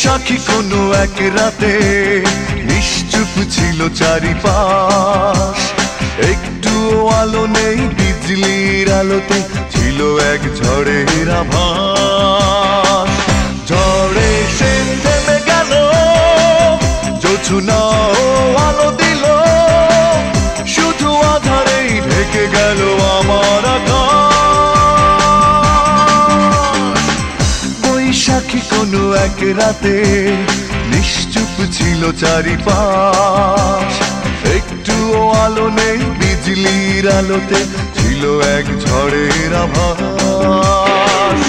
বৈশাখী কোনো এক রাতে নিশ্চুপ ছিল চারিপাশ, একটুও আলো নেই বিজলির আলোতে ছিল এক ঝড়ের আভাস। ঝড়ে সে থেমে গেল, জোছনাও আলো দিল, শুধু আধারেই ঢেকে গেল আমার আকাশ। বৈশাখী কোনো এক রাতে নিশ্চুপ ছিল চারিপাশ, একটুও আলো নেই বিজলির আলোতে ছিল এক ঝড়ের আভাস।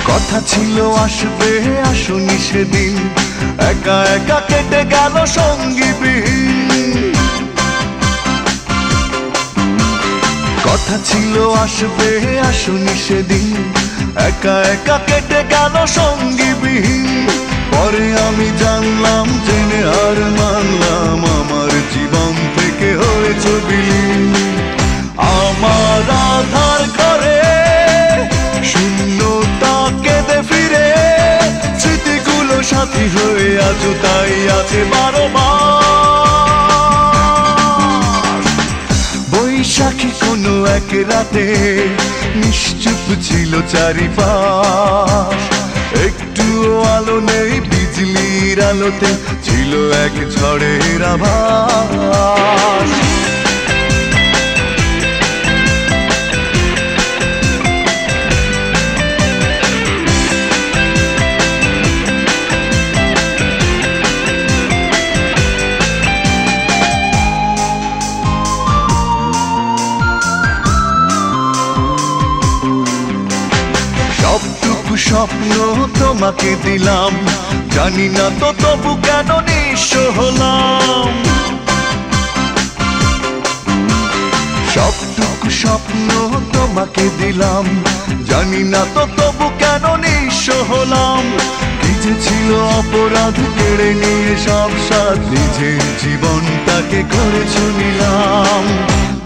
কথা ছিল আসবে আসুনি সেদিন, একা একা কেটে গেল সঙ্গীবিহীন। কথা ছিল আসবে আসুনি সেদিন, একা একা কেটে গেল সঙ্গীবিহীন। পরে আমি জানলাম, জেনে আর মানলাম, আমার জীবন থেকে হয়েছে বিলীন। আমার আধার ঘরে শূন্যতা কেঁদে ফিরে, স্মৃতিগুলো সাথী হয়ে আজও তাই আছে বারবার। বৈশাখী কোনো এক রাতে নিশ্চুপ ছিল চারিপাশ, একটুও আলো নেই বিজলির আলোতে ছিল এক ঝড়ের আভাস। সবটুকু স্বপ্ন তোমাকে দিলাম, জানি না তো তবু কেন নিঃস্ব হলাম। সবটুকু স্বপ্ন তোমাকে দিলাম, জানি না তো তবু কেন নিঃস্ব হলাম। কি যে ছিল অপরাধ, কেড়ে নিয়ে সব সাথ নিজের জীবনটাকে করেছ নিলাম।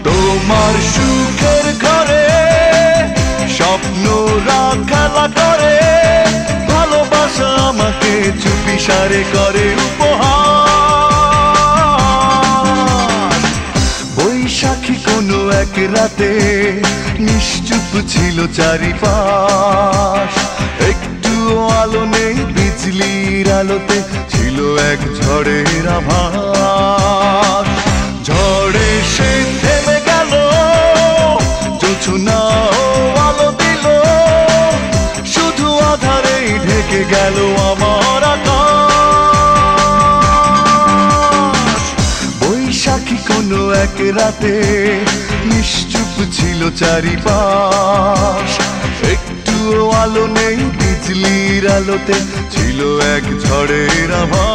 তোমার সুখের ঘরে স্বপ্নরা খেলা করে, ভালোবাসা আমাকে চুপিসারে করে উপহার। বৈশাখী কোনো এক রাতে নিশ্চুপ ছিল চারিপাশ, একটুও আলো নেই বিজলির আলোতে ছিল এক ঝড়ের আভাস। ঝড়ে সে থেমে গেল, জোছনাও আলো দিল, শুধু আধারেই ঢেকে গেল আমার আকাশ। বৈশাখী কোনো এক রাতে নিশ্চুপ ছিল চারিপাশ, একটুও আলো নেই বিজলির আলোতে ছিল এক ঝড়ের আভাস।